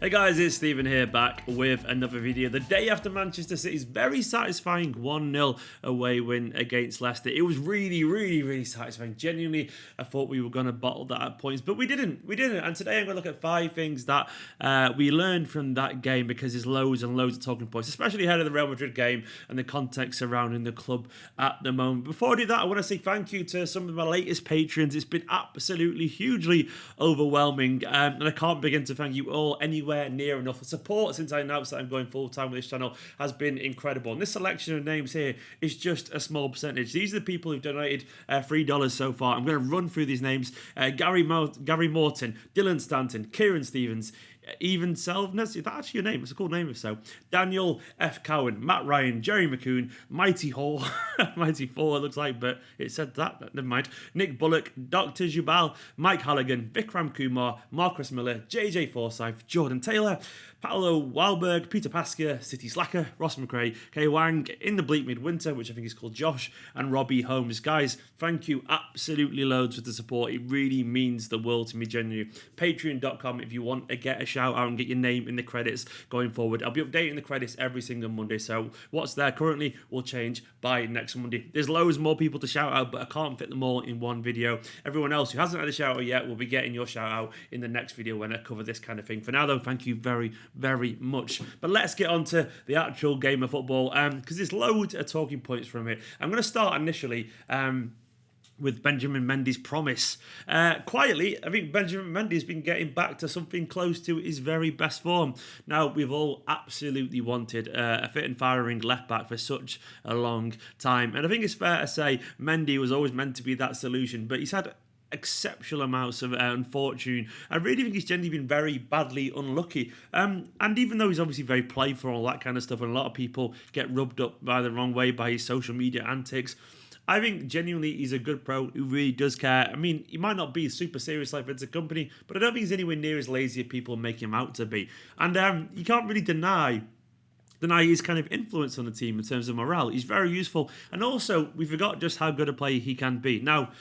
Hey guys, it's Stephen here, back with another video. The day after Manchester City's very satisfying 1-0 away win against Leicester. It was really satisfying. Genuinely, I thought we were going to bottle that at points, but we didn't. And today I'm going to look at 5 things that we learned from that game, because there's loads and loads of talking points, especially ahead of the Real Madrid game and the context surrounding the club at the moment. Before I do that, I want to say thank you to some of my latest patrons. It's been absolutely hugely overwhelming, and I can't begin to thank you all anywhere near enough. The support since I announced that I'm going full-time with this channel has been incredible, and this selection of names here is just a small percentage. These are the people who've donated $3 so far. I'm going to run through these names. Gary Morton, Dylan Stanton, Kieran Stevens, Even Selvnes, is that actually your name? It's a cool name if so. Daniel F. Cowan, Matt Ryan, Jerry McCoon, Mighty Hall, Mighty 4 it looks like, but it said that, never mind. Nick Bullock, Dr. Jubal, Mike Halligan, Vikram Kumar, Marcus Miller, JJ Forsyth, Jordan Taylor, Paolo Wahlberg, Peter Pasca, City Slacker, Ross McRae, Kay Wang, In the Bleak Midwinter, which I think is called Josh, and Robbie Holmes. Guys, thank you absolutely loads for the support. It really means the world to me, genuinely. Patreon.com if you want to get a shout out and get your name in the credits going forward. I'll be updating the credits every single Monday, so what's there currently will change by next Monday. There's loads more people to shout out, but I can't fit them all in one video. Everyone else who hasn't had a shout out yet will be getting your shout out in the next video when I cover this kind of thing. For now though, thank you very much. But let's get on to the actual game of football, because there's loads of talking points from it. I'm going to start initially with Benjamin Mendy's promise. Quietly, I think Benjamin Mendy's been getting back to something close to his very best form. Now, we've all absolutely wanted a fit and firing left-back for such a long time, and I think it's fair to say Mendy was always meant to be that solution, but he's had exceptional amounts of unfortune. I really think he's generally been very badly unlucky. And even though he's obviously very playful and all that kind of stuff, and a lot of people get rubbed up by the wrong way by his social media antics, I think genuinely he's a good pro who really does care. I mean, he might not be super serious like Vincent Kompany, but I don't think he's anywhere near as lazy as people make him out to be. And you can't really deny his kind of influence on the team in terms of morale. He's very useful, and also we forgot just how good a player he can be. Now,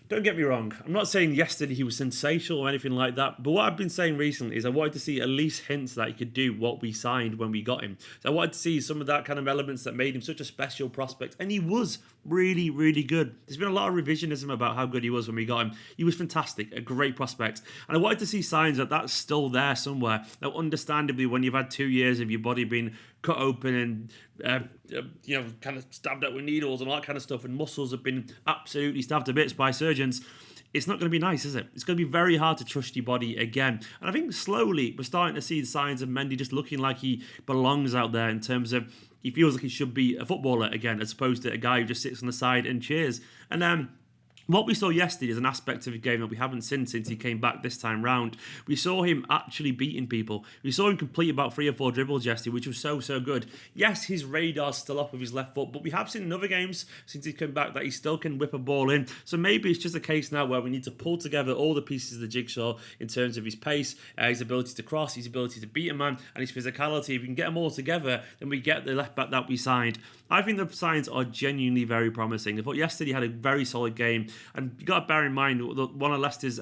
don't get me wrong, I'm not saying yesterday he was sensational or anything like that, but what I've been saying recently is I wanted to see at least hints that he could do what we signed when we got him. So I wanted to see some of that kind of elements that made him such a special prospect, and he was really good. There's been a lot of revisionism about how good he was when we got him. He was fantastic, a great prospect, and I wanted to see signs that that's still there somewhere. Now, understandably, when you've had 2 years of your body being cut open and kind of stabbed out with needles and all that kind of stuff, and muscles have been absolutely stabbed to bits by surgeons, it's not going to be nice, is it? It's going to be very hard to trust your body again. And I think slowly we're starting to see the signs of Mendy just looking like he belongs out there, in terms of he feels like he should be a footballer again, as opposed to a guy who just sits on the side and cheers. And what we saw yesterday is an aspect of the game that we haven't seen since he came back this time round. We saw him actually beating people. We saw him complete about 3 or 4 dribbles yesterday, which was so good. Yes, his radar's still up with his left foot, but we have seen in other games since he came back that he still can whip a ball in. So maybe it's just a case now where we need to pull together all the pieces of the jigsaw in terms of his pace, his ability to cross, his ability to beat a man, and his physicality. If we can get them all together, then we get the left back that we signed. I think the signs are genuinely very promising. I thought yesterday he had a very solid game. And you got to bear in mind, one of Leicester's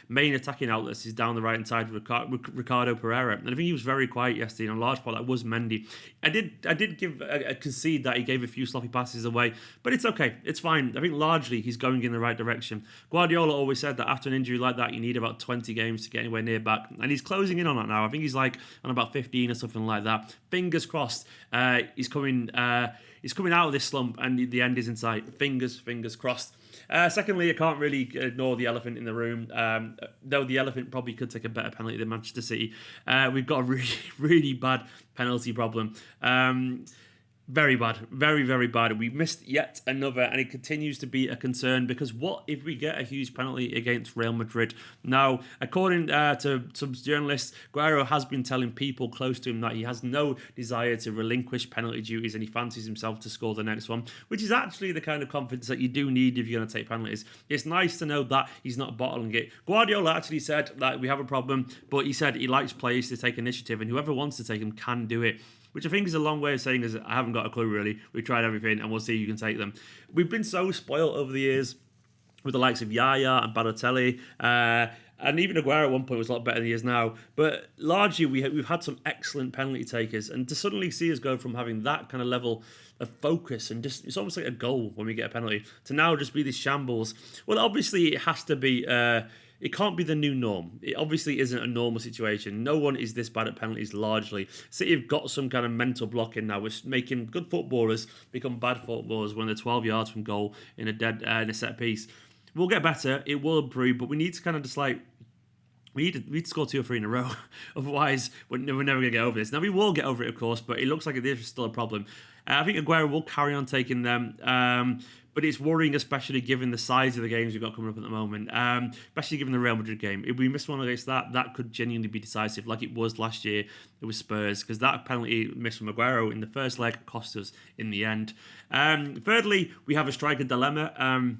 main attacking outlets is down the right-hand side, Ricardo Pereira. And I think he was very quiet yesterday, and a large part that was Mendy. I did give a concede that he gave a few sloppy passes away, but it's okay. It's fine. I think largely he's going in the right direction. Guardiola always said that after an injury like that, you need about 20 games to get anywhere near back. And he's closing in on that now. I think he's like on about 15 or something like that. Fingers crossed. He's coming out of this slump and the end is in sight. Fingers crossed. Secondly, I can't really ignore the elephant in the room, though the elephant probably could take a better penalty than Manchester City. We've got a really bad penalty problem. Very bad. Very bad. We missed yet another, and it continues to be a concern, because what if we get a huge penalty against Real Madrid? Now, according to some journalists, Guerrero has been telling people close to him that he has no desire to relinquish penalty duties, and he fancies himself to score the next one, which is actually the kind of confidence that you do need if you're going to take penalties. It's nice to know that he's not bottling it. Guardiola actually said that we have a problem, but he said he likes players to take initiative, and whoever wants to take them can do it, which I think is a long way of saying is I haven't got a clue really. We've tried everything and we'll see who can take them. We've been so spoiled over the years with the likes of Yaya and Balotelli, And even Aguero at one point was a lot better than he is now. But largely, we've had some excellent penalty takers. And to suddenly see us go from having that kind of level of focus and just, it's almost like a goal when we get a penalty, to now just be this shambles. Well, obviously, it has to be... it can't be the new norm. It obviously isn't a normal situation. No one is this bad at penalties largely. City have got some kind of mental block in now. We're making good footballers become bad footballers when they're 12 yards from goal in a set piece. We'll get better. It will improve, but we need to kind of just like... We need to score 2 or 3 in a row. Otherwise, we're never going to get over this. Now, we will get over it, of course, but it looks like it is still a problem. I think Aguero will carry on taking them. But it's worrying, especially given the size of the games we've got coming up at the moment, especially given the Real Madrid game. If we miss one against that could genuinely be decisive, like it was last year with Spurs, because that penalty miss from Aguero in the first leg cost us in the end. Thirdly, we have a striker dilemma.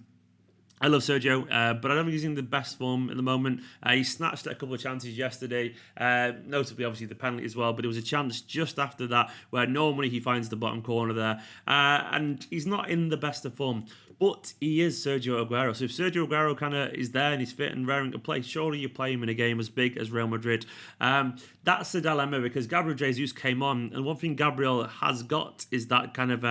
I love Sergio, but I don't think he's in the best form at the moment. He snatched at a couple of chances yesterday, notably obviously the penalty as well, but there was a chance just after that where normally he finds the bottom corner there, and he's not in the best of form. But he is Sergio Aguero. So if Sergio Aguero kind of is there and he's fit and raring to play, surely you play him in a game as big as Real Madrid. That's the dilemma, because Gabriel Jesus came on, and one thing Gabriel has got is that kind of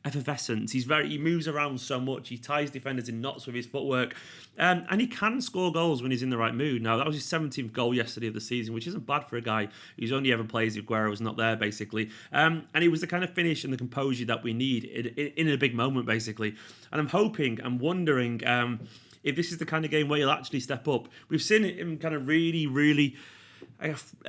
effervescence. He moves around so much. He ties defenders in knots with his footwork. And he can score goals when he's in the right mood. Now, that was his 17th goal yesterday of the season, which isn't bad for a guy who's only ever plays if Aguero's not there, basically. And it was the kind of finish and the composure that we need in a big moment, basically. And I'm hoping, I'm wondering if this is the kind of game where he'll actually step up. We've seen him kind of really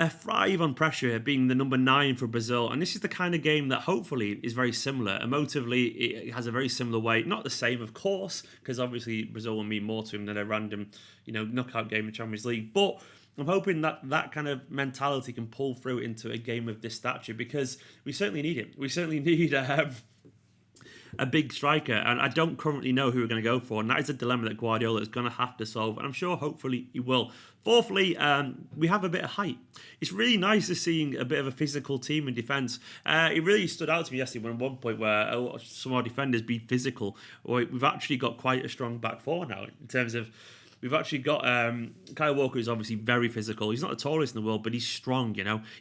thrive on pressure, being the number 9 for Brazil, and this is the kind of game that hopefully is very similar. Emotively, it has a very similar way, not the same, of course, because obviously Brazil will mean more to him than a random, knockout game in Champions League. But I'm hoping that kind of mentality can pull through into a game of this stature, because we certainly need it. We certainly need a big striker, and I don't currently know who we're going to go for, and that is a dilemma that Guardiola is going to have to solve, and I'm sure hopefully he will. Fourthly, we have a bit of height. It's really nice to seeing a bit of a physical team in defence. It really stood out to me yesterday when at one point where some of our defenders be physical. We've actually got quite a strong back four now in terms of... We've actually got Kyle Walker, who's obviously very physical. He's not the tallest in the world, but he's strong,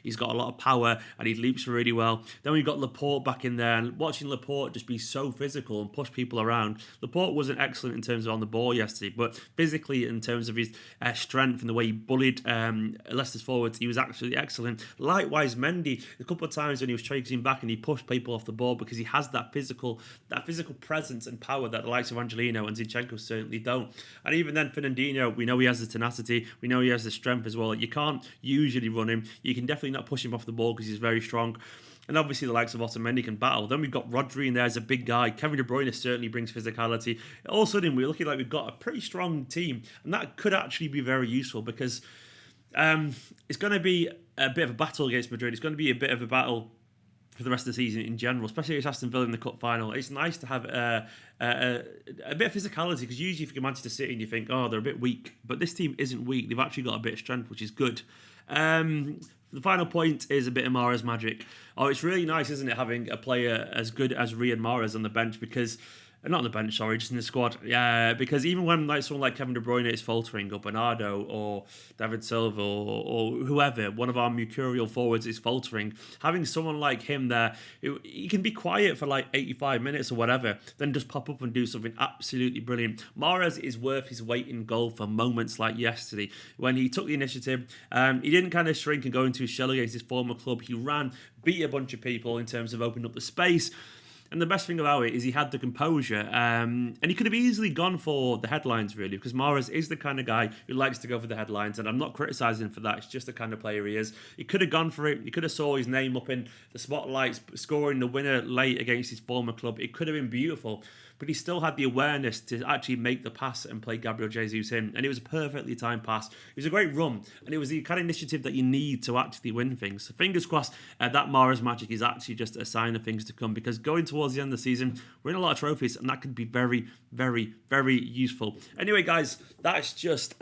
He's got a lot of power and he leaps really well. Then we've got Laporte back in there, and watching Laporte just be so physical and push people around. Laporte wasn't excellent in terms of on the ball yesterday, but physically in terms of his strength and the way he bullied Leicester's forwards, he was actually excellent. Likewise, Mendy, a couple of times when he was chasing back and he pushed people off the ball because he has that physical presence and power that the likes of Angelino and Zinchenko certainly don't. And even then, Fernandinho, we know he has the tenacity, we know he has the strength as well. You can't usually run him. You can definitely not push him off the ball because he's very strong. And obviously the likes of Otamendi can battle. Then we've got Rodri in there as a big guy. Kevin De Bruyne certainly brings physicality. All of a sudden, we're looking like we've got a pretty strong team. And that could actually be very useful because it's going to be a bit of a battle against Madrid. It's going to be a bit of a battle for the rest of the season in general, especially against Aston Villa in the cup final. It's nice to have a bit of physicality, because usually if you're Manchester City and you think, oh, they're a bit weak, but this team isn't weak. They've actually got a bit of strength, which is good. The final point is a bit of Mahrez magic. Oh, it's really nice, isn't it, having a player as good as Riyad Mahrez on the bench, because... Not on the bench, sorry, just in the squad. Yeah, because even when someone like Kevin De Bruyne is faltering, or Bernardo, or David Silva, or whoever, one of our mercurial forwards is faltering, having someone like him there, he can be quiet for like 85 minutes or whatever, then just pop up and do something absolutely brilliant. Mahrez is worth his weight in gold for moments like yesterday, when he took the initiative. He didn't kind of shrink and go into his shell against his former club. He ran, beat a bunch of people in terms of opening up the space. And the best thing about it is he had the composure, and he could have easily gone for the headlines, really, because Mahrez is the kind of guy who likes to go for the headlines, and I'm not criticising him for that. It's just the kind of player he is. He could have gone for it. He could have saw his name up in the spotlights, scoring the winner late against his former club. It could have been beautiful, but he still had the awareness to actually make the pass and play Gabriel Jesus in, and it was a perfectly timed pass. It was a great run, and it was the kind of initiative that you need to actually win things. So fingers crossed that Mahrez magic is actually just a sign of things to come, because going towards the end of the season, we're in a lot of trophies, and that could be very, very, very useful. Anyway, guys, that's just...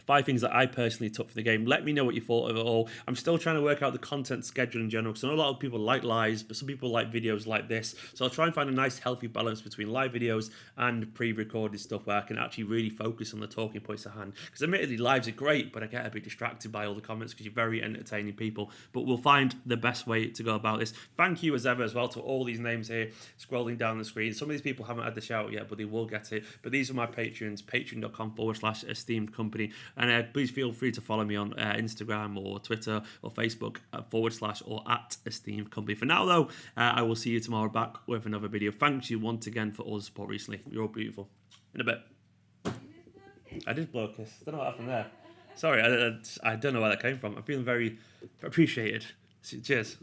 5 things that I personally took for the game. Let me know what you thought of it all. I'm still trying to work out the content schedule in general, because I know a lot of people like lives, but some people like videos like this. So I'll try and find a nice healthy balance between live videos and pre-recorded stuff where I can actually really focus on the talking points at hand. Because admittedly, lives are great, but I get a bit distracted by all the comments because you're very entertaining people. But we'll find the best way to go about this. Thank you as ever as well to all these names here scrolling down the screen. Some of these people haven't had the shout yet, but they will get it. But these are my patrons, patreon.com/esteemed company. And please feel free to follow me on Instagram or Twitter or Facebook / or at esteemed company. For now, though, I will see you tomorrow back with another video. Thank you once again for all the support recently. You're all beautiful. In a bit. I did blow a kiss. Don't know what happened there. Sorry, I don't know where that came from. I'm feeling very appreciated. Cheers.